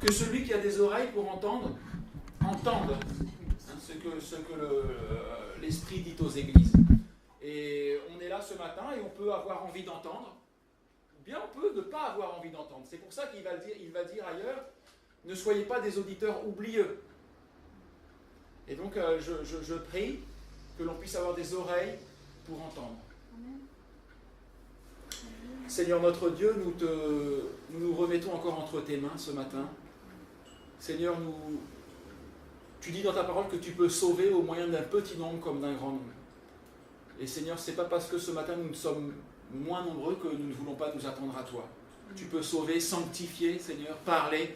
que celui qui a des oreilles pour entendre, entende ce que l'Esprit dit aux églises. Et on est là ce matin et on peut avoir envie d'entendre, ou bien on peut ne pas avoir envie d'entendre. C'est pour ça qu'il va dire ailleurs, ne soyez pas des auditeurs oublieux. Et donc je prie que l'on puisse avoir des oreilles pour entendre. Amen. Seigneur notre Dieu, nous nous remettons encore entre tes mains ce matin. Seigneur, tu dis dans ta parole que tu peux sauver au moyen d'un petit nombre comme d'un grand nombre. Et Seigneur, ce n'est pas parce que ce matin nous sommes moins nombreux que nous ne voulons pas nous attendre à toi. Tu peux sauver, sanctifier, Seigneur, parler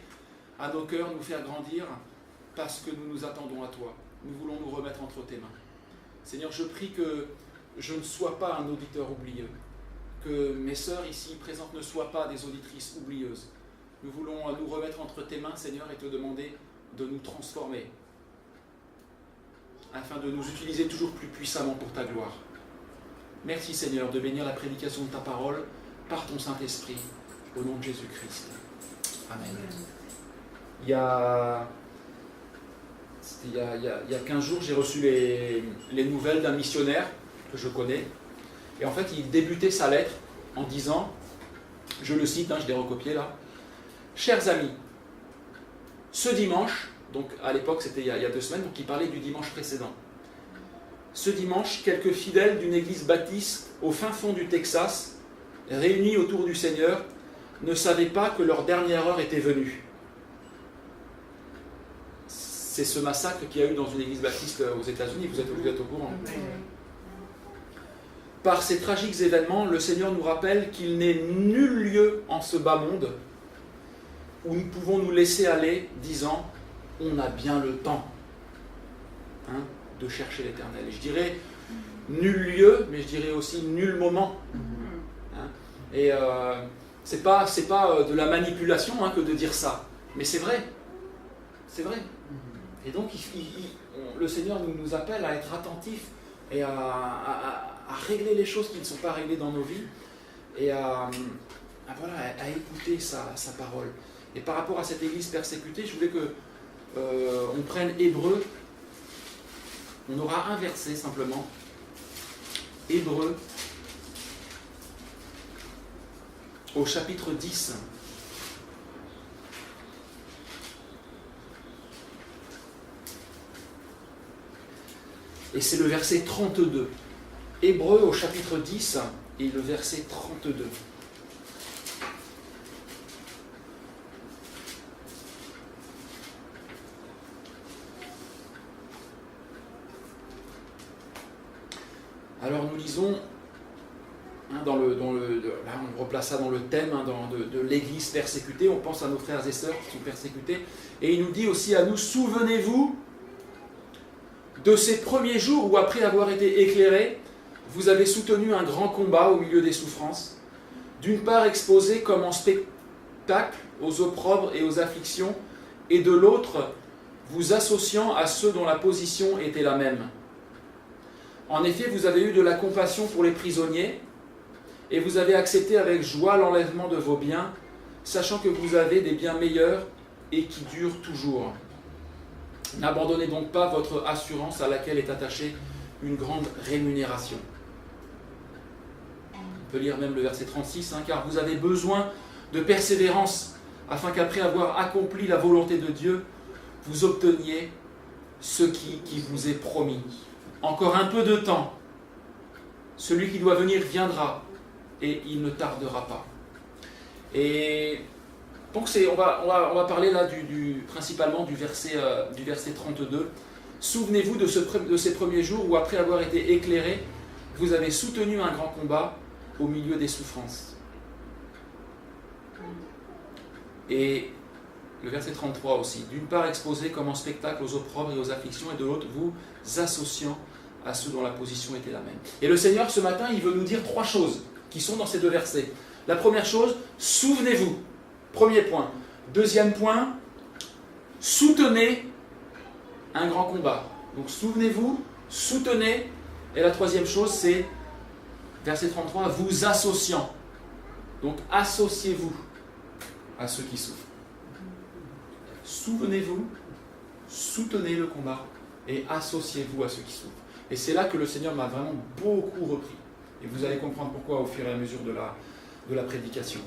à nos cœurs, nous faire grandir, parce que nous nous attendons à toi. Nous voulons nous remettre entre tes mains. Seigneur, je prie que je ne sois pas un auditeur oublieux, que mes sœurs ici présentes ne soient pas des auditrices oublieuses. Nous voulons nous remettre entre tes mains, Seigneur, et te demander de nous transformer, afin de nous utiliser toujours plus puissamment pour ta gloire. Merci, Seigneur, de bénir la prédication de ta parole par ton Saint-Esprit, au nom de Jésus-Christ. Amen. Il y a 15 jours, j'ai reçu les nouvelles d'un missionnaire que je connais. Et en fait, il débutait sa lettre en disant, je le cite, je l'ai recopié là, « Chers amis, ce dimanche, donc à l'époque c'était il y a 2 semaines, donc il parlait du dimanche précédent. Ce dimanche, quelques fidèles d'une église baptiste au fin fond du Texas, réunis autour du Seigneur, ne savaient pas que leur dernière heure était venue. » C'est ce massacre qu'il y a eu dans une église baptiste aux États-Unis, vous êtes au courant. Par ces tragiques événements, le Seigneur nous rappelle qu'il n'est nul lieu en ce bas monde où nous pouvons nous laisser aller, disant « on a bien le temps de chercher l'Éternel ». Et je dirais nul lieu, mais je dirais aussi nul moment. Et c'est pas de la manipulation que de dire ça, mais c'est vrai. C'est vrai. Et donc le Seigneur nous appelle à être attentifs et à régler les choses qui ne sont pas réglées dans nos vies et à écouter sa parole. Et par rapport à cette église persécutée, je voulais qu'on prenne Hébreux. On aura un verset simplement. Hébreux au chapitre 10. Et c'est le verset 32. Hébreux au chapitre 10 et le verset 32. Alors nous lisons, là on replace ça dans le thème de l'église persécutée, on pense à nos frères et sœurs qui sont persécutés, et il nous dit aussi à nous, souvenez-vous de ces premiers jours où, après avoir été éclairés, vous avez soutenu un grand combat au milieu des souffrances, d'une part exposé comme en spectacle aux opprobres et aux afflictions, et de l'autre, vous associant à ceux dont la position était la même. En effet, vous avez eu de la compassion pour les prisonniers, et vous avez accepté avec joie l'enlèvement de vos biens, sachant que vous avez des biens meilleurs et qui durent toujours. N'abandonnez donc pas votre assurance à laquelle est attachée une grande rémunération. On peut lire même le verset 36, car vous avez besoin de persévérance, afin qu'après avoir accompli la volonté de Dieu, vous obteniez ce qui vous est promis. Encore un peu de temps, celui qui doit venir viendra, et il ne tardera pas. Et donc on va parler là principalement du verset 32. Souvenez-vous de ces premiers jours où, après avoir été éclairés, vous avez soutenu un grand combat au milieu des souffrances. Et le verset 33 aussi. D'une part exposé comme en spectacle aux opprobres et aux afflictions, et de l'autre vous associant à ceux dont la position était la même. Et le Seigneur ce matin, il veut nous dire 3 choses qui sont dans ces 2 versets. La première chose, souvenez-vous. Premier point. Deuxième point, soutenez un grand combat. Donc souvenez-vous, soutenez. Et la troisième chose, c'est, verset 33, vous associant. Donc associez-vous à ceux qui souffrent. souvenez-vous, soutenez le combat et associez-vous à ceux qui souffrent. Et c'est là que le Seigneur m'a vraiment beaucoup repris. Et vous allez comprendre pourquoi au fur et à mesure de la prédication.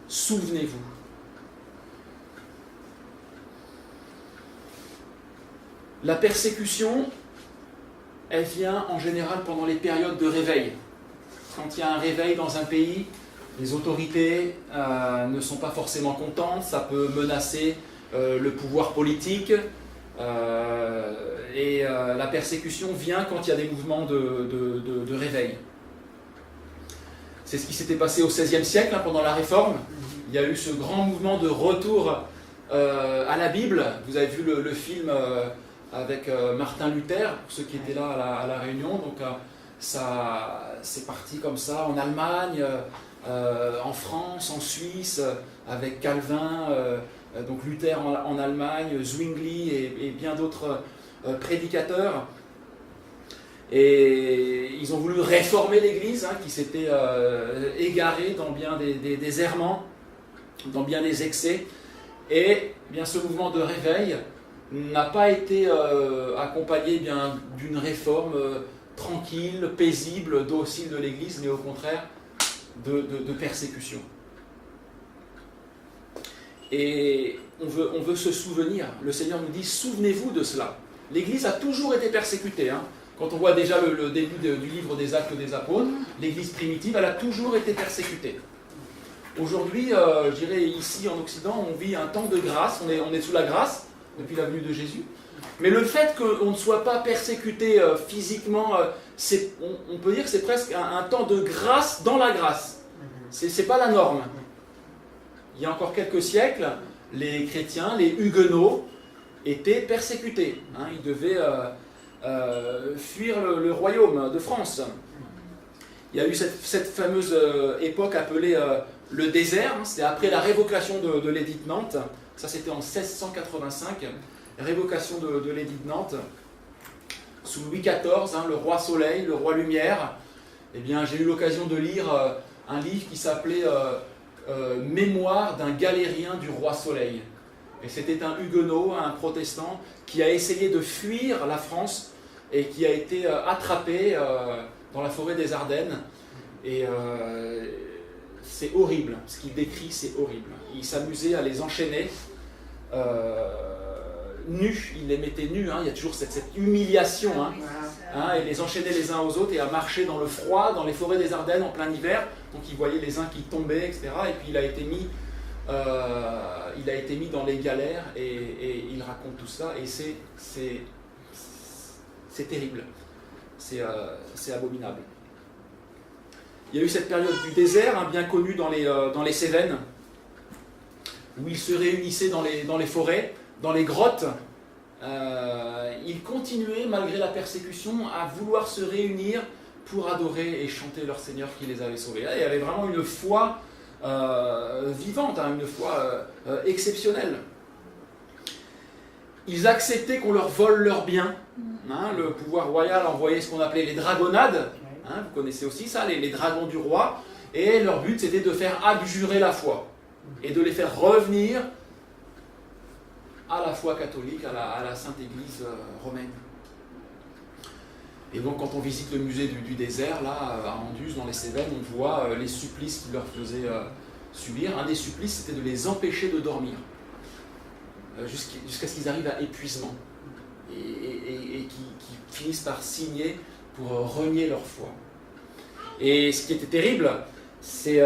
Souvenez-vous. La persécution, elle vient en général pendant les périodes de réveil. Quand il y a un réveil dans un pays, les autorités ne sont pas forcément contentes, ça peut menacer le pouvoir politique, et la persécution vient quand il y a des mouvements de réveil. C'est ce qui s'était passé au XVIe siècle, pendant la Réforme. Il y a eu ce grand mouvement de retour à la Bible. Vous avez vu le film avec Martin Luther, pour ceux qui étaient là à la Réunion. Donc ça, c'est parti comme ça en Allemagne, en France, en Suisse, avec Calvin, donc Luther en Allemagne, Zwingli et bien d'autres prédicateurs. Et ils ont voulu réformer l'Église, qui s'était égarée dans bien des errements, dans bien des excès. Et bien ce mouvement de réveil n'a pas été accompagné d'une réforme tranquille, paisible, docile de l'Église, mais au contraire de persécution. Et on veut se souvenir, le Seigneur nous dit, souvenez-vous de cela. L'Église a toujours été persécutée. Quand on voit déjà le début du livre des Actes des Apôtres, l'Église primitive, elle a toujours été persécutée. Aujourd'hui, je dirais ici en Occident, on vit un temps de grâce, on est sous la grâce depuis la venue de Jésus. Mais le fait qu'on ne soit pas persécuté physiquement, on peut dire que c'est presque un temps de grâce dans la grâce. C'est pas la norme. Il y a encore quelques siècles, les chrétiens, les huguenots, étaient persécutés. Ils devaient fuir le royaume de France. Il y a eu cette fameuse époque appelée le désert. C'était après la révocation de l'édit de Nantes. Ça, c'était en 1685. Révocation de l'édit de Nantes. Sous Louis XIV, le roi Soleil, le roi Lumière. Eh bien, j'ai eu l'occasion de lire un livre qui s'appelait Mémoire d'un galérien du roi Soleil. Et c'était un huguenot, un protestant, qui a essayé de fuir la France et qui a été attrapé dans la forêt des Ardennes. Et c'est horrible, ce qu'il décrit, c'est horrible. Il s'amusait à les enchaîner nus, il les mettait nus, il y a toujours cette humiliation, et les enchaîner les uns aux autres et à marcher dans le froid, dans les forêts des Ardennes en plein hiver. Donc il voyait les uns qui tombaient, etc. Et puis il a été mis dans les galères et il raconte tout ça et c'est terrible, c'est abominable. Il y a eu cette période du désert, bien connue dans les Cévennes, où ils se réunissaient dans les forêts, dans les grottes. Ils continuaient, malgré la persécution, à vouloir se réunir pour adorer et chanter leur Seigneur qui les avait sauvés. Il y avait vraiment une foi vivante, une foi exceptionnelle. Ils acceptaient qu'on leur vole leurs biens. Le pouvoir royal envoyait ce qu'on appelait les dragonnades. Vous connaissez aussi ça, les dragons du roi. Et leur but, c'était de faire abjurer la foi et de les faire revenir à la foi catholique, à la Sainte Église romaine. Et donc, quand on visite le musée du désert, là, à Anduze, dans les Cévennes, on voit les supplices qu'ils leur faisaient subir. Un des supplices, c'était de les empêcher de dormir, jusqu'à ce qu'ils arrivent à épuisement, et qu'ils finissent par signer pour renier leur foi. Et ce qui était terrible, c'est...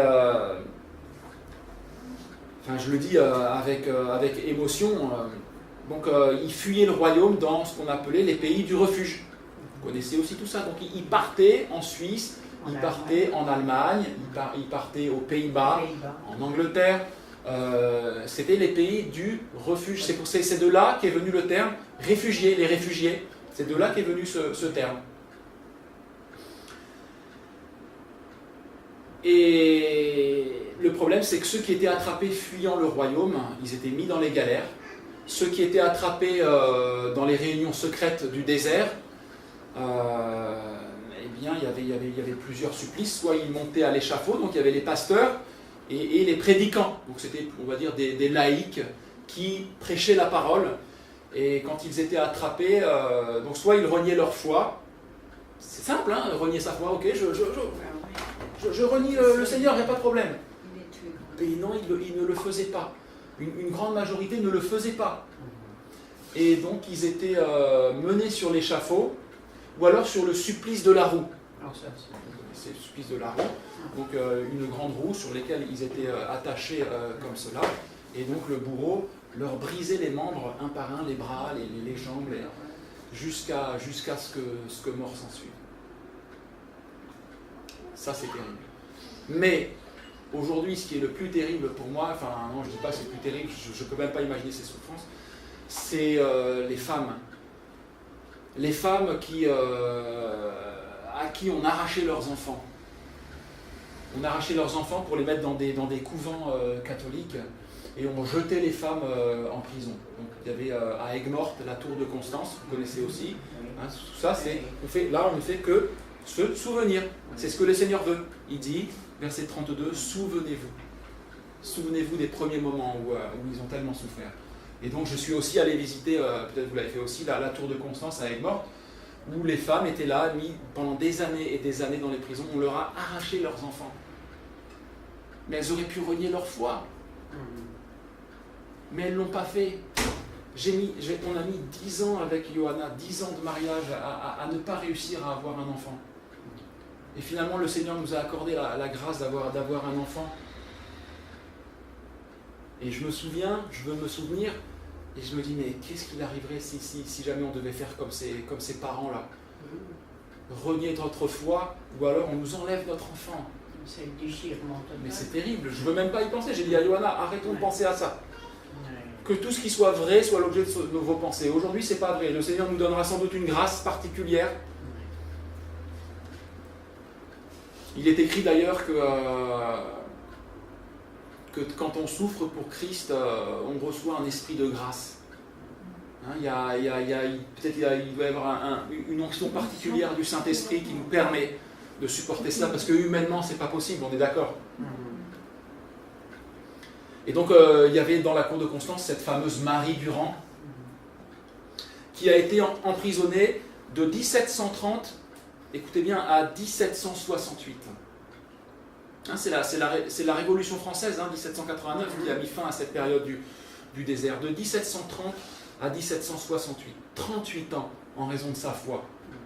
je le dis avec émotion, ils fuyaient le royaume dans ce qu'on appelait les pays du refuge. Vous connaissez aussi tout ça. Donc ils partaient en Suisse, ils partaient en Allemagne, ils partaient aux Pays-Bas, en Angleterre. C'était les pays du refuge. C'est de là qu'est venu le terme réfugiés, les réfugiés. C'est de là qu'est venu ce terme. Et le problème, c'est que ceux qui étaient attrapés fuyant le royaume, ils étaient mis dans les galères. Ceux qui étaient attrapés dans les réunions secrètes du désert, il y avait plusieurs supplices. Soit ils montaient à l'échafaud, donc il y avait les pasteurs et les prédicants. Donc c'était, on va dire, des laïcs qui prêchaient la parole. Et quand ils étaient attrapés, donc soit ils reniaient leur foi, c'est simple, hein, renier sa foi, ok, je renie le Seigneur, il n'y a pas de problème. Et non, ils ne le faisaient pas. Une grande majorité ne le faisait pas. Et donc ils étaient menés sur l'échafaud, ou alors sur le supplice de la roue. C'est le supplice de la roue, donc une grande roue sur laquelle ils étaient attachés comme cela. Et donc le bourreau leur brisait les membres un par un, les bras, les jambes, jusqu'à ce que mort s'ensuive. Ça c'est terrible. Mais aujourd'hui, ce qui est le plus terrible pour moi, enfin non, je ne dis pas que c'est le plus terrible, je ne peux même pas imaginer ces souffrances, c'est les femmes. Les femmes à qui on arrachait leurs enfants. On arrachait leurs enfants pour les mettre dans des couvents catholiques et on jetait les femmes en prison. Donc il y avait à Aigues-Mortes la tour de Constance, vous connaissez aussi. Hein, tout ça, on ne fait que se souvenir. C'est ce que le Seigneur veut. Il dit, verset 32, souvenez-vous. Souvenez-vous des premiers moments où ils ont tellement souffert. Et donc je suis aussi allé visiter, peut-être vous l'avez fait aussi, la tour de Constance à Aigues-Mortes, où les femmes étaient là, mis pendant des années et des années dans les prisons. On leur a arraché leurs enfants. Mais elles auraient pu renier leur foi. Mais elles ne l'ont pas fait. On a mis 10 ans avec Johanna, 10 ans de mariage à ne pas réussir à avoir un enfant. Et finalement, le Seigneur nous a accordé la grâce d'avoir un enfant. Et je veux me souvenir, et je me dis, mais qu'est-ce qu'il arriverait si jamais on devait faire comme ces parents-là? Renier notre foi, ou alors on nous enlève notre enfant. C'est le déchirement total. Mais c'est terrible, je ne veux même pas y penser. J'ai dit à Johanna, arrêtons de penser à ça. Que tout ce qui soit vrai soit l'objet de vos pensées. Aujourd'hui, ce n'est pas vrai. Le Seigneur nous donnera sans doute une grâce particulière. Il est écrit d'ailleurs que quand on souffre pour Christ, on reçoit un esprit de grâce. Hein, peut-être il doit y avoir une onction particulière du Saint-Esprit qui nous permet de supporter cela, parce que humainement, c'est pas possible, on est d'accord. Et donc, il y avait dans la cour de Constance cette fameuse Marie Durand, qui a été emprisonnée de 1730, écoutez bien, à 1768. Hein, c'est la Révolution française, 1789, qui a mis fin à cette période du désert. De 1730 à 1768, 38 ans en raison de sa foi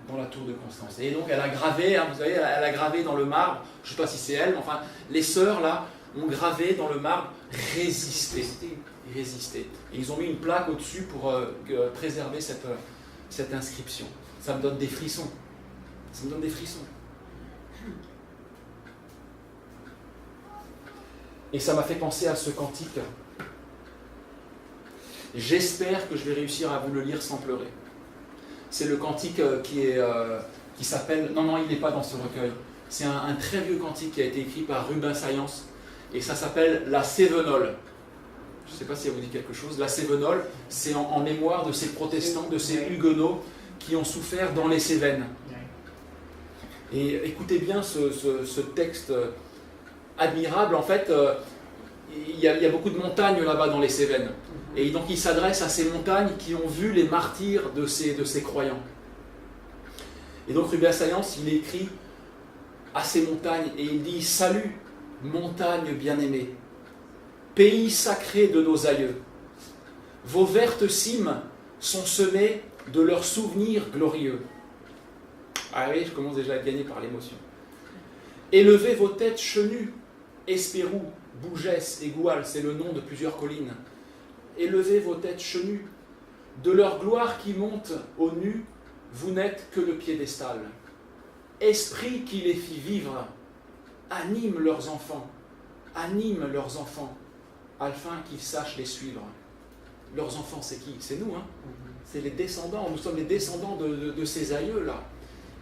dans la tour de Constance. Et donc elle a gravé, vous savez, elle a gravé dans le marbre, je ne sais pas si c'est elle, mais enfin, les sœurs là ont gravé dans le marbre résister. Et ils ont mis une plaque au-dessus pour préserver cette inscription. Ça me donne des frissons. Et ça m'a fait penser à ce cantique. J'espère que je vais réussir à vous le lire sans pleurer. C'est le cantique qui s'appelle... Non, il n'est pas dans ce recueil. C'est un très vieux cantique qui a été écrit par Rubens Saillance. Et ça s'appelle La Cévenole. Je ne sais pas si ça vous dit quelque chose. La Cévenole, c'est en mémoire de ces protestants, de ces huguenots qui ont souffert dans les Cévennes. Et écoutez bien ce texte admirable. En fait, il y a beaucoup de montagnes là-bas dans les Cévennes. Et donc il s'adresse à ces montagnes qui ont vu les martyrs de ces croyants. Et donc Rubens Saillance, il écrit à ces montagnes et il dit « Salut, montagne bien-aimée, pays sacré de nos aïeux, vos vertes cimes sont semées de leurs souvenirs glorieux. » Ah oui, je commence déjà à être gagné par l'émotion. « Élevez vos têtes chenues, Espérou, Bougès et Goual, c'est le nom de plusieurs collines. Élevez vos têtes chenues, de leur gloire qui monte au nu, vous n'êtes que le piédestal. Esprit qui les fit vivre, anime leurs enfants, afin qu'ils sachent les suivre. » Leurs enfants, c'est qui? C'est nous, hein? C'est les descendants, nous sommes les descendants de ces aïeux-là.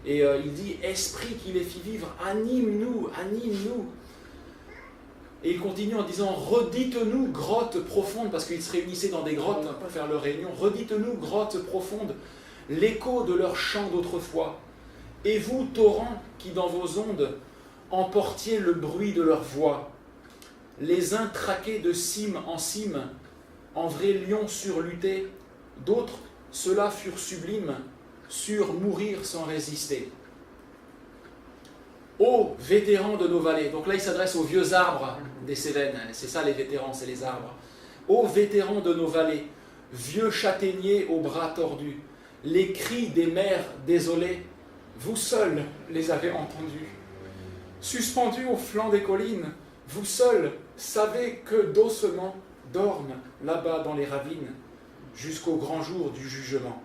Et il dit, esprit qui les fit vivre, anime-nous. Et il continue en disant, redites-nous, grottes profondes, parce qu'ils se réunissaient dans des grottes pour faire leur réunion, redites-nous, grottes profondes, l'écho de leur chant d'autrefois. Et vous, torrents, qui dans vos ondes emportiez le bruit de leur voix, les uns traqués de cime en cime, en vrai lion surlutté, d'autres, ceux-là furent sublimes, surent mourir sans résister. Ô vétérans de nos vallées, donc là il s'adresse aux vieux arbres des Cévennes, c'est ça les vétérans, c'est les arbres. Ô vétérans de nos vallées, vieux châtaigniers aux bras tordus, les cris des mères désolées, vous seuls les avez entendus. Suspendus au flanc des collines, vous seuls savez que d'ossements dorment là-bas dans les ravines, jusqu'au grand jour du jugement.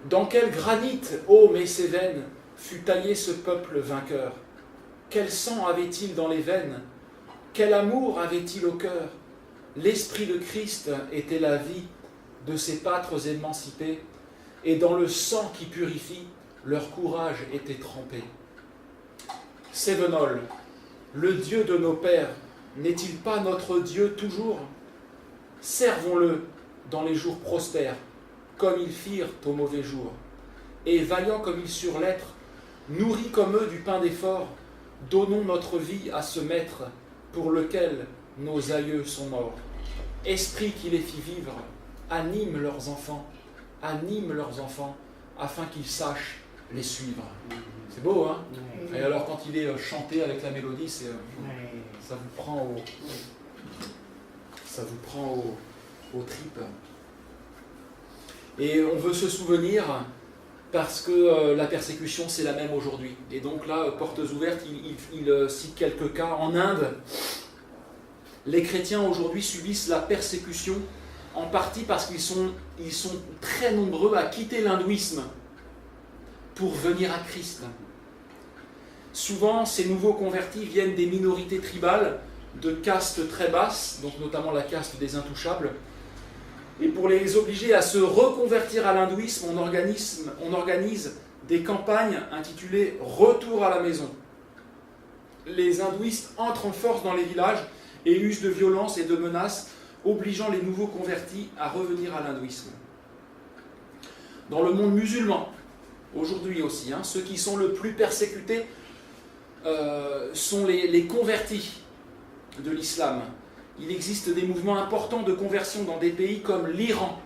Dans quel granit, ô mes Cévennes, fut taillé ce peuple vainqueur? Quel sang avait-il dans les veines? Quel amour avait-il au cœur? L'esprit de Christ était la vie de ces pâtres émancipés, et dans le sang qui purifie, leur courage était trempé. Cévenol, le Dieu de nos pères, n'est-il pas notre Dieu toujours? Servons-le dans les jours prospères, comme ils firent au mauvais jour. Et vaillants comme ils surent l'être, nourris comme eux du pain d'effort, donnons notre vie à ce maître pour lequel nos aïeux sont morts. Esprit qui les fit vivre, anime leurs enfants, afin qu'ils sachent les suivre. C'est beau, hein? Et alors quand il est chanté avec la mélodie, ça vous prend aux tripes. Et on veut se souvenir parce que la persécution c'est la même aujourd'hui. Et donc là, portes ouvertes, il cite quelques cas. En Inde, les chrétiens aujourd'hui subissent la persécution en partie parce qu'ils sont très nombreux à quitter l'hindouisme pour venir à Christ. Souvent, ces nouveaux convertis viennent des minorités tribales, de castes très basses, donc notamment la caste des intouchables. Et pour les obliger à se reconvertir à l'hindouisme, on organise des campagnes intitulées « Retour à la maison ». Les hindouistes entrent en force dans les villages et usent de violence et de menaces, obligeant les nouveaux convertis à revenir à l'hindouisme. Dans le monde musulman, aujourd'hui aussi, ceux qui sont le plus persécutés sont les convertis de l'islam. Il existe des mouvements importants de conversion dans des pays comme l'Iran.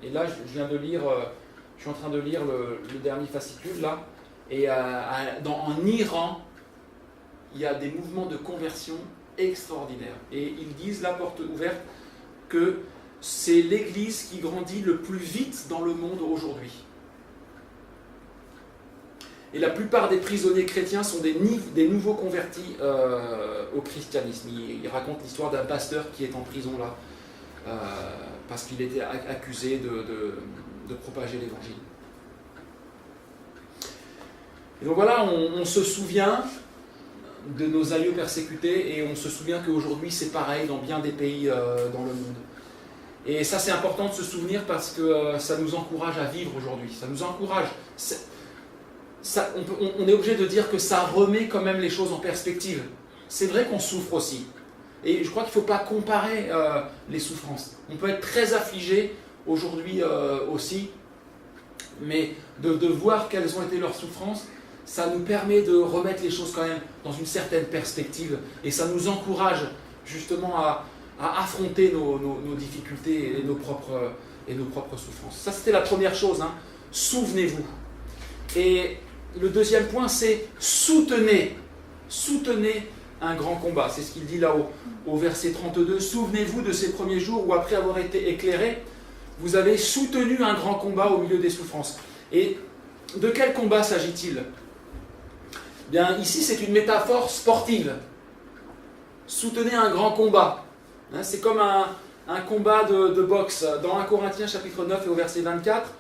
Et là, je suis en train de lire le dernier fascicule, là. Et en Iran, il y a des mouvements de conversion extraordinaires. Et ils disent, la porte ouverte, que c'est l'Église qui grandit le plus vite dans le monde aujourd'hui. Et la plupart des prisonniers chrétiens sont des nouveaux convertis au christianisme. Il raconte l'histoire d'un pasteur qui est en prison là, parce qu'il était accusé de propager l'évangile. Et donc voilà, on se souvient de nos aïeux persécutés et on se souvient qu'aujourd'hui c'est pareil dans bien des pays dans le monde. Et ça c'est important de se souvenir parce que ça nous encourage à vivre aujourd'hui. Ça nous encourage. On est obligé de dire que ça remet quand même les choses en perspective. C'est vrai qu'on souffre aussi. Et je crois qu'il ne faut pas comparer les souffrances. On peut être très affligé aujourd'hui aussi, mais de voir quelles ont été leurs souffrances, ça nous permet de remettre les choses quand même dans une certaine perspective. Et ça nous encourage justement à affronter nos difficultés et nos propres souffrances. Ça, c'était la première chose. Souvenez-vous. Et le deuxième point, c'est soutenez un grand combat. C'est ce qu'il dit là au verset 32. Souvenez-vous de ces premiers jours où, après avoir été éclairés, vous avez soutenu un grand combat au milieu des souffrances. Et de quel combat s'agit-il ? Bien, ici, c'est une métaphore sportive. Soutenez un grand combat. C'est comme un combat de boxe. Dans 1 Corinthiens chapitre 9 et au verset 24,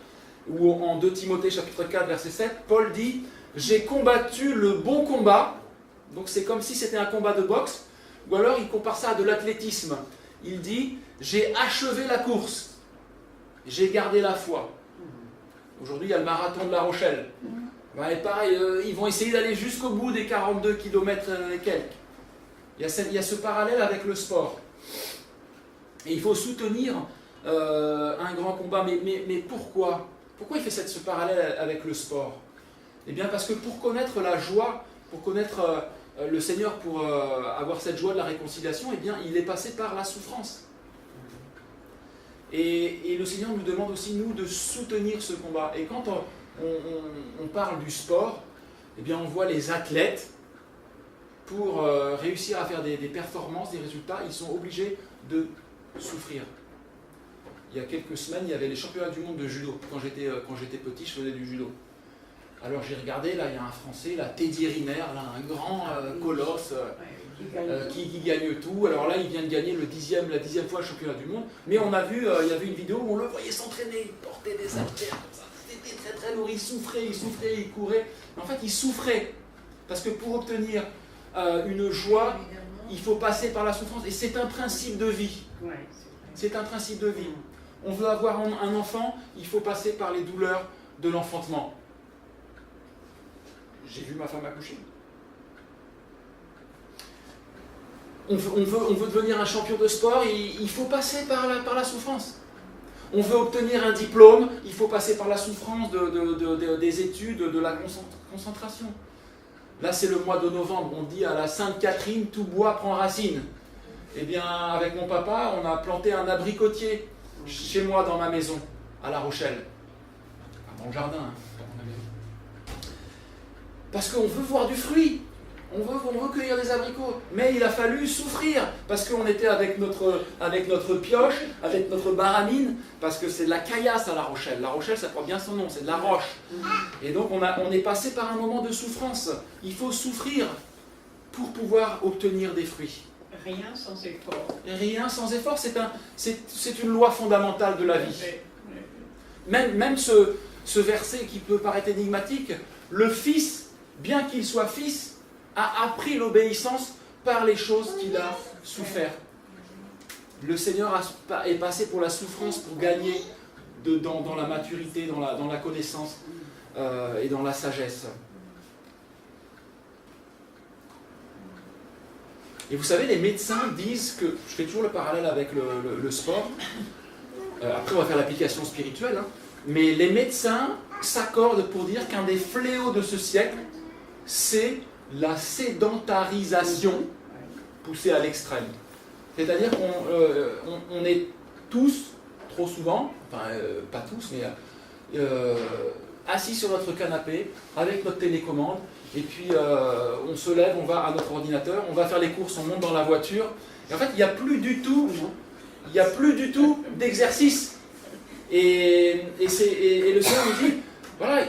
ou en 2 Timothée chapitre 4 verset 7, Paul dit « J'ai combattu le bon combat ». Donc c'est comme si c'était un combat de boxe. Ou alors il compare ça à de l'athlétisme. Il dit « J'ai achevé la course, j'ai gardé la foi ». Aujourd'hui il y a le marathon de La Rochelle. Et pareil, ils vont essayer d'aller jusqu'au bout des 42 km et quelques. Il y a ce parallèle avec le sport. Et il faut soutenir un grand combat. Mais pourquoi ? Pourquoi il fait ce parallèle avec le sport ? Eh bien parce que pour connaître la joie, pour connaître le Seigneur, pour avoir cette joie de la réconciliation, eh bien, il est passé par la souffrance. Et le Seigneur nous demande aussi, nous, de soutenir ce combat. Et quand on parle du sport, eh bien, on voit les athlètes, pour réussir à faire des performances, des résultats, ils sont obligés de souffrir. Il y a quelques semaines, il y avait les championnats du monde de judo. Quand j'étais petit, je faisais du judo. Alors j'ai regardé, là il y a un Français, là, Teddy Riner, là, un grand colosse qui gagne tout. Alors là il vient de gagner la 10e fois le championnat du monde. Mais on a vu, il y avait une vidéo où on le voyait s'entraîner, il portait des haltères comme ça. C'était très très lourd, il souffrait, il courait. Mais en fait il souffrait. Parce que pour obtenir une joie, il faut passer par la souffrance. Et c'est un principe de vie. C'est un principe de vie. On veut avoir un enfant, il faut passer par les douleurs de l'enfantement. J'ai vu ma femme accoucher. On veut devenir un champion de sport, il faut passer par la souffrance. On veut obtenir un diplôme, il faut passer par la souffrance des études, de la concentration. Là, c'est le mois de novembre, on dit à la Sainte Catherine, tout bois prend racine. Eh bien, avec mon papa, on a planté un abricotier chez moi dans ma maison, à La Rochelle. Dans le jardin, dans ma maison. Parce qu'on veut voir du fruit, on veut cueillir des abricots. Mais il a fallu souffrir, parce qu'on était avec notre pioche, avec notre baramine, parce que c'est de la caillasse à La Rochelle. La Rochelle, ça prend bien son nom, c'est de la roche. Et donc on est passé par un moment de souffrance. Il faut souffrir pour pouvoir obtenir des fruits. Rien sans effort. Rien sans effort, c'est une loi fondamentale de la vie. Même ce verset qui peut paraître énigmatique, le Fils, bien qu'il soit Fils, a appris l'obéissance par les choses qu'il a souffert. Le Seigneur est passé pour la souffrance pour gagner dans la maturité, dans la connaissance et dans la sagesse. Et vous savez, les médecins disent que, je fais toujours le parallèle avec le sport, après on va faire l'application spirituelle, hein, mais les médecins s'accordent pour dire qu'un des fléaux de ce siècle, c'est la sédentarisation poussée à l'extrême. C'est-à-dire qu'on est tous, trop souvent, enfin pas tous, mais assis sur notre canapé, avec notre télécommande, et puis on se lève, on va à notre ordinateur, on va faire les courses, on monte dans la voiture, et en fait il n'y a plus du tout d'exercice. Et le Seigneur nous dit, voilà,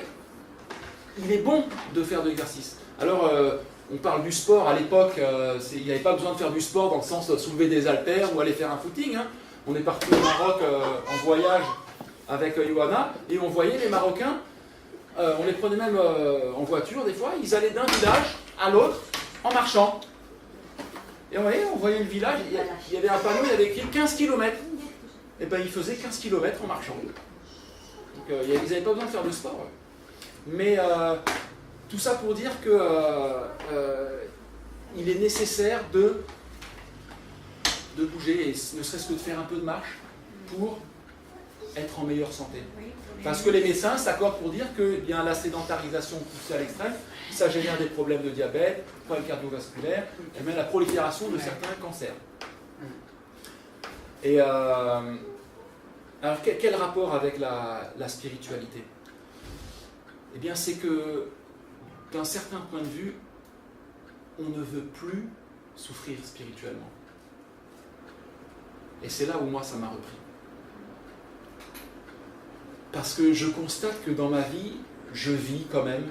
il est bon de faire de l'exercice. Alors, on parle du sport, à l'époque, il n'y avait pas besoin de faire du sport dans le sens de soulever des haltères ou aller faire un footing. Hein. On est parti au Maroc en voyage avec Johanna, et on voyait les Marocains, on les prenait même en voiture des fois, ils allaient d'un village à l'autre en marchant. Et on voyait le village, il y avait un panneau, il y avait écrit 15 km. Et bien ils faisaient 15 km en marchant. Donc ils n'avaient pas besoin de faire de sport. Ouais. Mais tout ça pour dire que il est nécessaire de bouger, et ne serait-ce que de faire un peu de marche pour être en meilleure santé. Parce que les médecins s'accordent pour dire que bien, la sédentarisation poussée à l'extrême, ça génère des problèmes de diabète, problèmes cardiovasculaires, et même la prolifération de certains cancers. Et alors quel rapport avec la spiritualité? Eh bien c'est que d'un certain point de vue, on ne veut plus souffrir spirituellement. Et c'est là où moi ça m'a repris. Parce que je constate que dans ma vie, je vis quand même,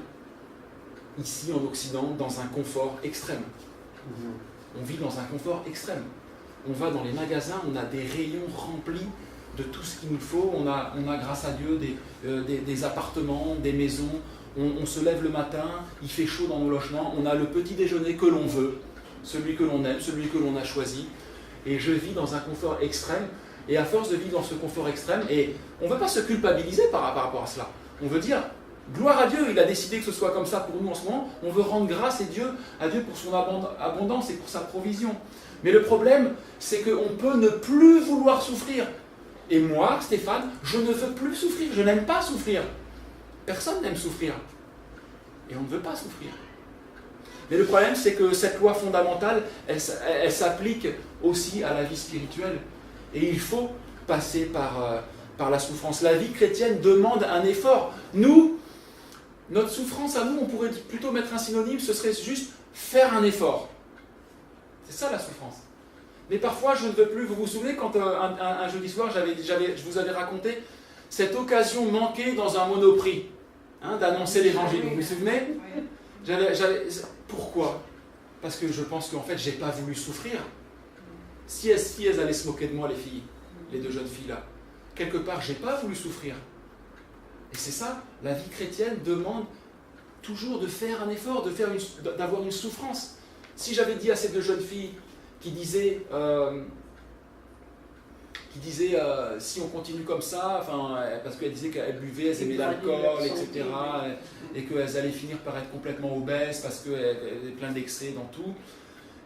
ici en Occident, dans un confort extrême. On vit dans un confort extrême. On va dans les magasins, on a des rayons remplis de tout ce qu'il nous faut. On a grâce à Dieu des appartements, des maisons. On se lève le matin, il fait chaud dans nos logements. On a le petit déjeuner que l'on veut, celui que l'on aime, celui que l'on a choisi. Et je vis dans un confort extrême. Et à force de vivre dans ce confort extrême, et on ne veut pas se culpabiliser par rapport à cela. On veut dire, gloire à Dieu, il a décidé que ce soit comme ça pour nous en ce moment. On veut rendre grâce à Dieu pour son abondance et pour sa provision. Mais le problème, c'est qu'on peut ne plus vouloir souffrir. Et moi, Stéphane, je ne veux plus souffrir. Je n'aime pas souffrir. Personne n'aime souffrir. Et on ne veut pas souffrir. Mais le problème, c'est que cette loi fondamentale, elle s'applique aussi à la vie spirituelle. Et il faut passer par la souffrance. La vie chrétienne demande un effort. Nous, notre souffrance à nous, on pourrait plutôt mettre un synonyme, ce serait juste faire un effort. C'est ça la souffrance. Mais parfois, je ne veux plus. Vous vous souvenez quand un jeudi soir, je vous avais raconté cette occasion manquée dans un Monoprix, d'annoncer l'évangile. Vous vous souvenez ? Pourquoi ? Parce que je pense qu'en fait, je n'ai pas voulu souffrir. Si elles allaient se moquer de moi, les filles, les deux jeunes filles là, quelque part, je n'ai pas voulu souffrir. Et c'est ça, la vie chrétienne demande toujours de faire un effort, d'avoir une souffrance. Si j'avais dit à ces deux jeunes filles qui disaient si on continue comme ça, parce qu'elles disaient qu'elles buvaient, elles aimaient l'alcool, etc., et qu'elles allaient finir par être complètement obèses parce qu'elles avaient plein d'excès dans tout.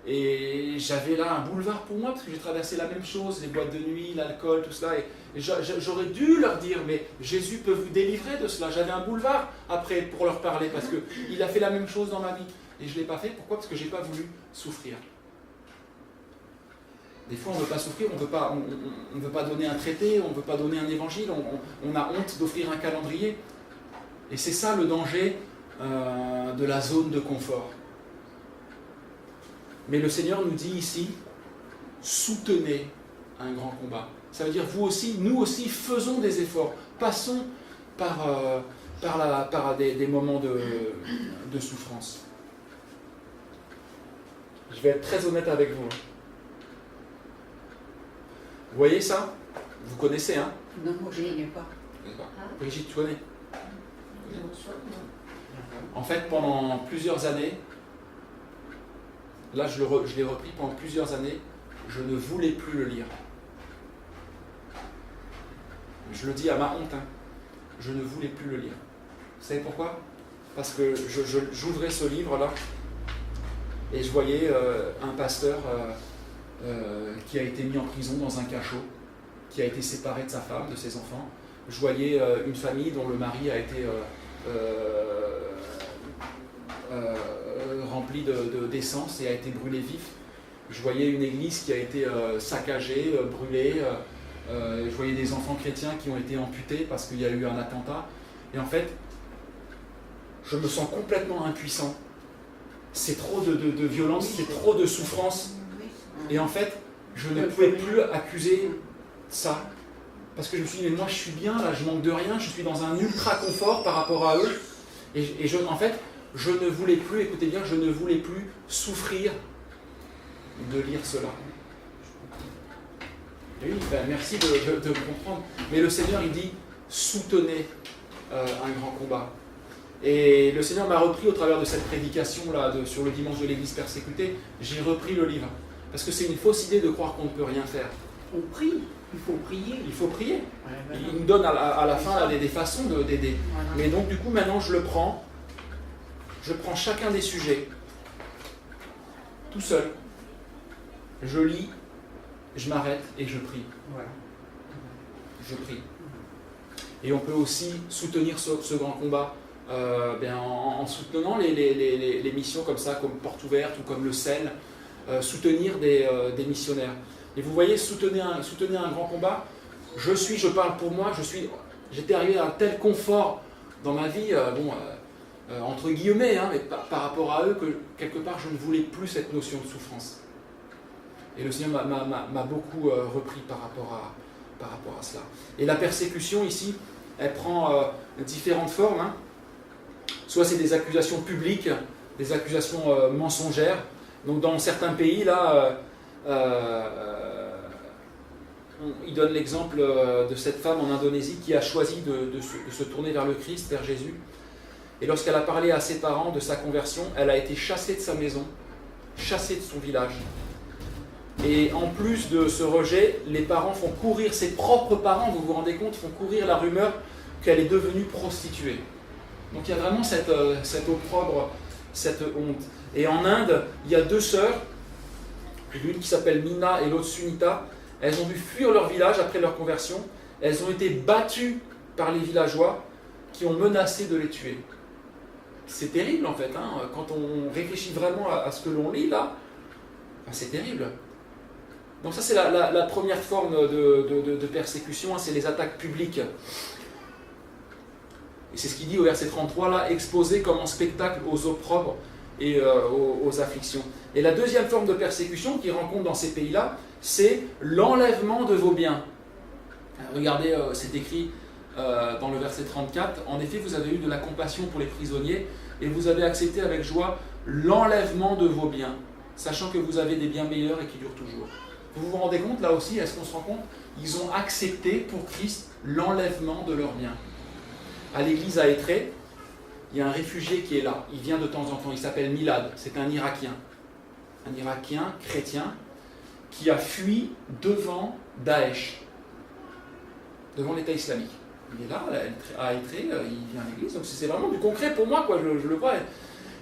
Et j'avais là un boulevard pour moi, parce que j'ai traversé la même chose, les boîtes de nuit, l'alcool, tout cela. Et j'aurais dû leur dire, mais Jésus peut vous délivrer de cela. J'avais un boulevard après pour leur parler, parce qu'il a fait la même chose dans ma vie. Et je ne l'ai pas fait, pourquoi ? Parce que je n'ai pas voulu souffrir. Des fois, on ne veut pas souffrir, on ne veut pas donner un traité, on ne veut pas donner un évangile, on a honte d'offrir un calendrier. Et c'est ça le danger de la zone de confort. Mais le Seigneur nous dit ici, soutenez un grand combat. Ça veut dire, vous aussi, nous aussi, faisons des efforts. Passons par des moments de souffrance. Je vais être très honnête avec vous. Vous voyez ça ? Vous connaissez, hein ? Non, moi je n'ai pas. Brigitte, tu connais ? En fait, pendant plusieurs années, là je l'ai repris, pendant plusieurs années, je ne voulais plus le lire. Je le dis à ma honte, je ne voulais plus le lire. Vous savez pourquoi ? Parce que j'ouvrais ce livre-là et je voyais un pasteur qui a été mis en prison dans un cachot, qui a été séparé de sa femme, de ses enfants. Je voyais une famille dont le mari a été rempli d'essence et a été brûlé vif. Je voyais une église qui a été saccagée, brûlée. Je voyais des enfants chrétiens qui ont été amputés parce qu'il y a eu un attentat. Et en fait, je me sens complètement impuissant. C'est trop de violence, c'est trop de souffrance. Et en fait, je ne pouvais plus accuser ça. Parce que je me suis dit, mais moi je suis bien, là, je manque de rien, je suis dans un ultra confort par rapport à eux. En fait, je ne voulais plus, écoutez bien, je ne voulais plus souffrir de lire cela. Et oui, merci de comprendre. Mais le Seigneur, il dit, soutenez un grand combat. Et le Seigneur m'a repris au travers de cette prédication-là, sur le dimanche de l'Église persécutée, j'ai repris le livre. Parce que c'est une fausse idée de croire qu'on ne peut rien faire. On prie, il faut prier. Il faut prier. Ouais, voilà. Il nous donne à la fin là, des façons d'aider. Voilà. Mais donc du coup, maintenant, je prends chacun des sujets, tout seul. Je lis, je m'arrête et je prie. Voilà. Je prie. Et on peut aussi soutenir ce grand combat en soutenant les missions comme ça, comme Porte Ouverte ou comme le CEL, soutenir des missionnaires. Et vous voyez, soutenir un grand combat, je parle pour moi, j'étais arrivé à un tel confort dans ma vie, entre guillemets, mais par rapport à eux, que quelque part je ne voulais plus cette notion de souffrance. Et le Seigneur m'a beaucoup repris par rapport à cela. Et la persécution ici, elle prend différentes formes. Soit c'est des accusations publiques, des accusations mensongères. Donc dans certains pays, là, il donne l'exemple de cette femme en Indonésie qui a choisi de se tourner vers le Christ, vers Jésus. Et lorsqu'elle a parlé à ses parents de sa conversion, elle a été chassée de sa maison, chassée de son village. Et en plus de ce rejet, les parents font courir, ses propres parents, vous vous rendez compte, font courir la rumeur qu'elle est devenue prostituée. Donc il y a vraiment cet opprobre, cette honte. Et en Inde, il y a deux sœurs, l'une qui s'appelle Mina et l'autre Sunita. Elles ont dû fuir leur village après leur conversion. Elles ont été battues par les villageois qui ont menacé de les tuer. c'est terrible en fait. Hein. Quand on réfléchit vraiment à ce que l'on lit là, c'est terrible. Donc ça c'est la première forme de persécution, hein, c'est les attaques publiques. Et c'est ce qu'il dit au verset 33 là, exposé comme en spectacle aux opprobres et aux afflictions. Et la deuxième forme de persécution qu'il rencontre dans ces pays-là, c'est l'enlèvement de vos biens. Regardez, c'est écrit dans le verset 34, en effet vous avez eu de la compassion pour les prisonniers et vous avez accepté avec joie l'enlèvement de vos biens, sachant que vous avez des biens meilleurs et qui durent toujours. Vous vous rendez compte là aussi, est-ce qu'on se rend compte? Ils ont accepté pour Christ l'enlèvement de leurs biens. À l'église à Étré, il y a un réfugié qui est là, il vient de temps en temps, il s'appelle Milad, c'est un Irakien chrétien qui a fui devant Daesh, devant l'État islamique. Il est là, à Étré, il vient à l'église, donc c'est vraiment du concret pour moi, quoi, je le vois.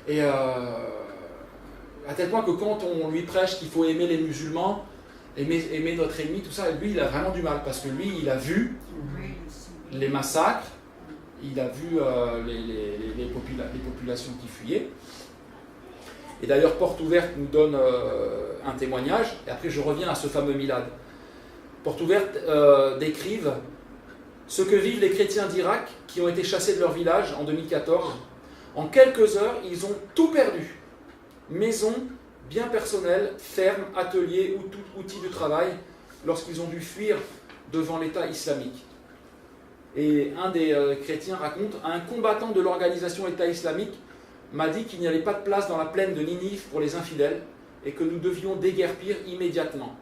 Et à tel point que quand on lui prêche qu'il faut aimer les musulmans, aimer notre ennemi, tout ça, lui il a vraiment du mal, parce que lui il a vu les massacres, il a vu les populations qui fuyaient. Et d'ailleurs, Porte Ouverte nous donne un témoignage, et après je reviens à ce fameux Milad. Porte Ouverte décrivent ce que vivent les chrétiens d'Irak qui ont été chassés de leur village en 2014. En quelques heures, ils ont tout perdu. Maison, biens personnels, fermes, ateliers ou tout outil de travail, lorsqu'ils ont dû fuir devant l'État islamique. Et un des chrétiens raconte, un combattant de l'organisation État islamique m'a dit qu'il n'y avait pas de place dans la plaine de Ninive pour les infidèles et que nous devions déguerpir immédiatement.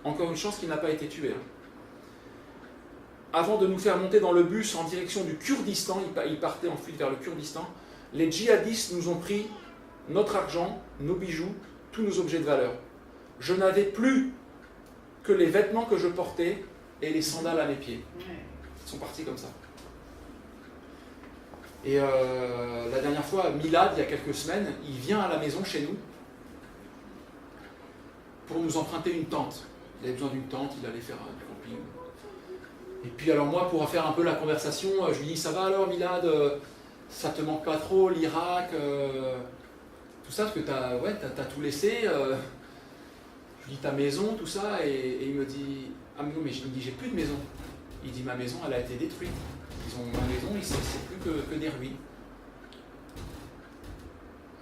Encore une chance qu'il n'a pas été tué. Avant de nous faire monter dans le bus en direction du Kurdistan, il partait en fuite vers le Kurdistan, les djihadistes nous ont pris notre argent, nos bijoux, tous nos objets de valeur. Je n'avais plus que les vêtements que je portais et les sandales à mes pieds. Ils sont partis comme ça. Et la dernière fois, Milad, il y a quelques semaines, il vient à la maison chez nous pour nous emprunter une tente. Il avait besoin d'une tente, il allait faire du camping. Et puis alors moi, pour faire un peu la conversation, je lui dis, ça va alors Milad, ça te manque pas trop, l'Irak, tout ça, parce que t'as tout laissé. Je lui dis, ta maison, tout ça, et il me dit, ah mais non, mais j'ai plus de maison. Il dit, ma maison, elle a été détruite. Ma maison, c'est plus que des ruines.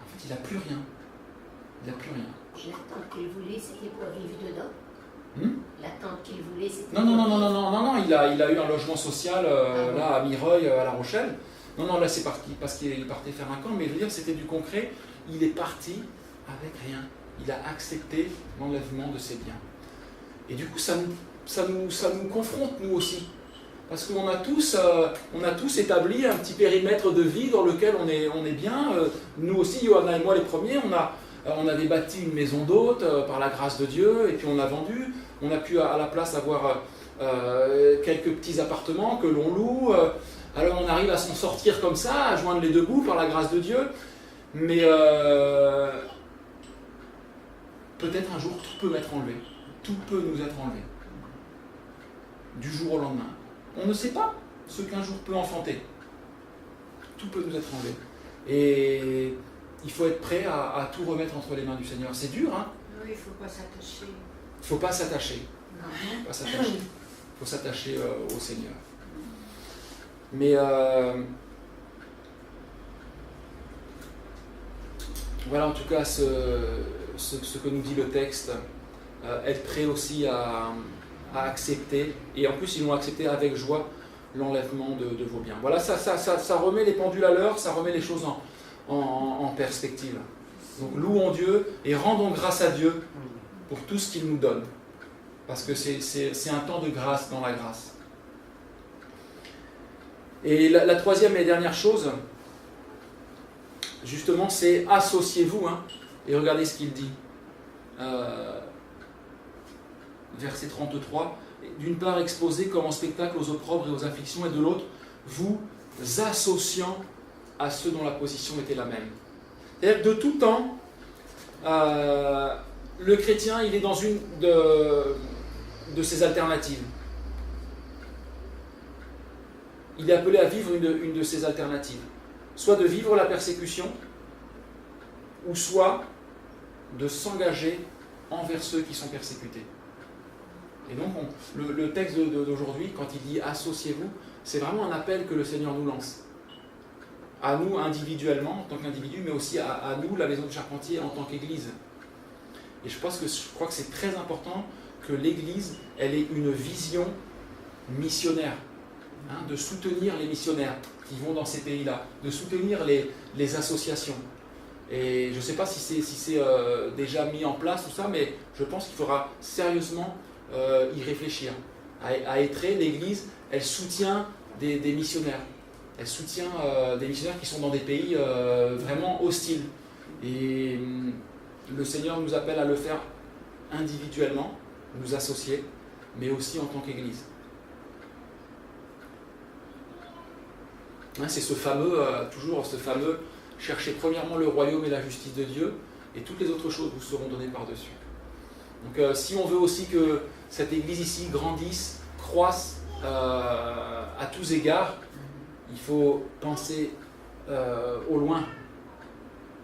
En fait, il n'a plus rien. Il n'a plus rien. La tente qu'il voulait, c'était pour vivre dedans. La tente qu'il voulait, c'était... Non, il a eu un logement social là à Mireuil, à La Rochelle. Non, là c'est parti, parce qu'il partait faire un camp, mais je veux dire, c'était du concret. Il est parti avec rien. Il a accepté l'enlèvement de ses biens. Et du coup, ça nous confronte, nous aussi. Parce qu'on a tous établi un petit périmètre de vie dans lequel on est bien. Nous aussi, Johanna et moi les premiers, on avait bâti une maison d'hôte par la grâce de Dieu, et puis on a vendu. On a pu à la place avoir quelques petits appartements que l'on loue. Alors on arrive à s'en sortir comme ça, à joindre les deux bouts par la grâce de Dieu. Mais peut-être un jour tout peut m'être enlevé. Tout peut nous être enlevé. Du jour au lendemain. On ne sait pas ce qu'un jour peut enfanter. Tout peut nous être enlevé. Et il faut être prêt à tout remettre entre les mains du Seigneur. C'est dur, hein? Oui, il ne faut pas s'attacher. Il ne faut pas s'attacher. Non. Pas s'attacher. Il faut s'attacher au Seigneur. Mais voilà en tout cas ce que nous dit le texte. Être prêt aussi à accepter, et en plus ils l'ont accepté avec joie, l'enlèvement de vos biens. Voilà, ça remet les pendules à l'heure, ça remet les choses en perspective. Donc louons Dieu et rendons grâce à Dieu pour tout ce qu'il nous donne. Parce que c'est un temps de grâce dans la grâce. Et la troisième et dernière chose, justement, c'est associez-vous, hein, et regardez ce qu'il dit. Verset 33, d'une part exposé comme en spectacle aux opprobres et aux afflictions, et de l'autre, vous associant à ceux dont la position était la même. C'est-à-dire que de tout temps, le chrétien, il est dans une de ces alternatives. Il est appelé à vivre une de ces alternatives. soit de vivre la persécution, ou soit de s'engager envers ceux qui sont persécutés. Et donc, le texte d'aujourd'hui, quand il dit « associez-vous », c'est vraiment un appel que le Seigneur nous lance. À nous individuellement, en tant qu'individu, mais aussi à nous, la Maison du Charpentier, en tant qu'Église. Et je crois que c'est très important que l'Église, elle ait une vision missionnaire, hein, de soutenir les missionnaires qui vont dans ces pays-là, de soutenir les associations. Et je ne sais pas si c'est déjà mis en place tout ça, mais je pense qu'il faudra sérieusement y réfléchir. À Étré, l'Église, elle soutient des missionnaires. Elle soutient des missionnaires qui sont dans des pays vraiment hostiles. Et le Seigneur nous appelle à le faire individuellement, nous associer, mais aussi en tant qu'Église. Hein, c'est toujours ce fameux « cherchez premièrement le royaume et la justice de Dieu, et toutes les autres choses vous seront données par-dessus ». Donc si on veut aussi que cette Église ici grandisse, croisse à tous égards, il faut penser au loin.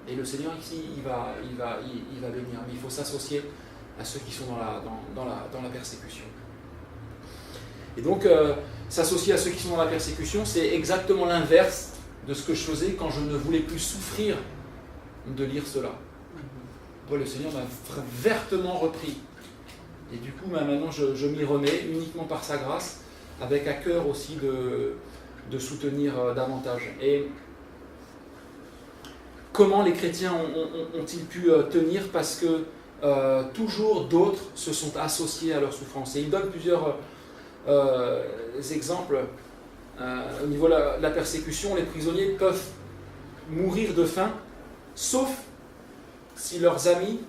Et le Seigneur ici, il va venir. Mais il faut s'associer à ceux qui sont dans la persécution. Et donc, s'associer à ceux qui sont dans la persécution, c'est exactement l'inverse de ce que je faisais quand je ne voulais plus souffrir de lire cela. Bon, le Seigneur m'a vertement repris. Et du coup, maintenant, je m'y remets uniquement par sa grâce, avec à cœur aussi de soutenir davantage. Et comment les chrétiens ont-ils pu tenir? Parce que toujours d'autres se sont associés à leur souffrance. Et il donne plusieurs exemples. Au niveau de la persécution, les prisonniers peuvent mourir de faim, sauf si leurs amis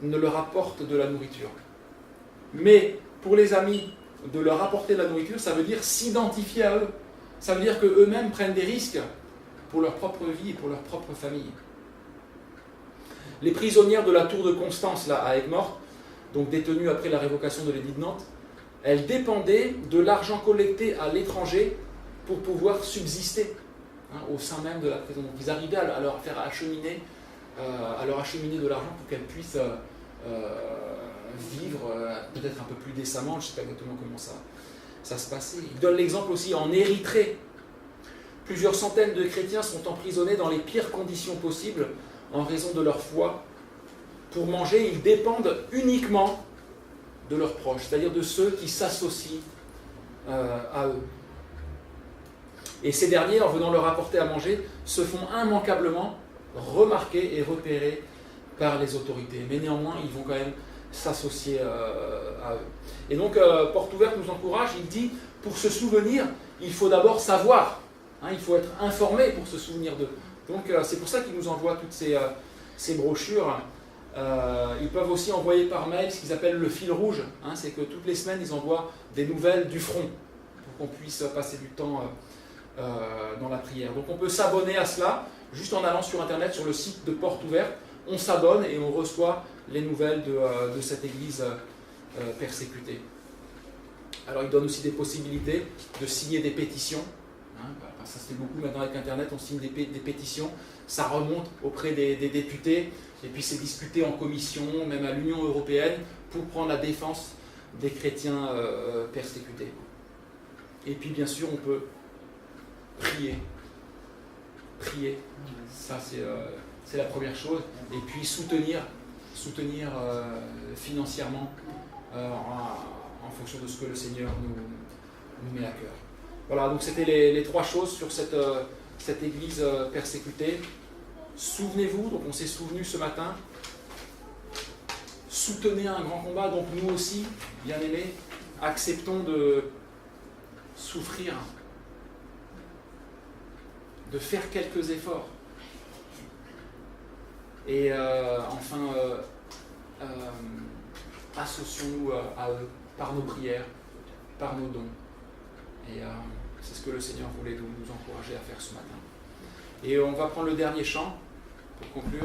ne leur apportent de la nourriture. Mais pour les amis, de leur apporter de la nourriture, ça veut dire s'identifier à eux. Ça veut dire qu'eux-mêmes prennent des risques pour leur propre vie et pour leur propre famille. Les prisonnières de la tour de Constance, là, à Aigues-Mortes, donc détenues après la révocation de l'édit de Nantes, elles dépendaient de l'argent collecté à l'étranger pour pouvoir subsister, hein, au sein même de la prison. Donc ils arrivaient à leur faire acheminer, de l'argent pour qu'elles puissent vivre peut-être un peu plus décemment. Je ne sais pas exactement comment ça se passait. Il donne l'exemple aussi en Érythrée. Plusieurs centaines de chrétiens sont emprisonnés dans les pires conditions possibles en raison de leur foi. Pour manger, ils dépendent uniquement de leurs proches, c'est-à-dire de ceux qui s'associent à eux. Et ces derniers, en venant leur apporter à manger, se font immanquablement remarquer et repérer par les autorités. Mais néanmoins, ils vont quand même s'associer à eux. Et donc, Porte Ouverte nous encourage, il dit, pour se souvenir, il faut d'abord savoir. Hein, il faut être informé pour se souvenir d'eux. Donc, c'est pour ça qu'ils nous envoient toutes ces brochures. Ils peuvent aussi envoyer par mail ce qu'ils appellent le fil rouge. Hein, c'est que toutes les semaines, ils envoient des nouvelles du front pour qu'on puisse passer du temps dans la prière. Donc, on peut s'abonner à cela juste en allant sur Internet, sur le site de Porte Ouverte. On s'abonne et on reçoit les nouvelles de cette église persécutée. Alors, il donne aussi des possibilités de signer des pétitions. Hein, ça se fait beaucoup maintenant avec Internet, on signe des pétitions, ça remonte auprès des députés, et puis c'est discuté en commission, même à l'Union européenne, pour prendre la défense des chrétiens persécutés. Et puis bien sûr, on peut prier. Prier, ça c'est la première chose. Et puis soutenir financièrement en fonction de ce que le Seigneur nous met à cœur. Voilà, donc c'était les trois choses sur cette église persécutée. Souvenez-vous, donc on s'est souvenu ce matin, soutenez un grand combat, donc nous aussi, bien-aimés, acceptons de souffrir, de faire quelques efforts. Et enfin, associons-nous à eux par nos prières, par nos dons. Et c'est ce que le Seigneur voulait nous encourager à faire ce matin. Et on va prendre le dernier chant pour conclure.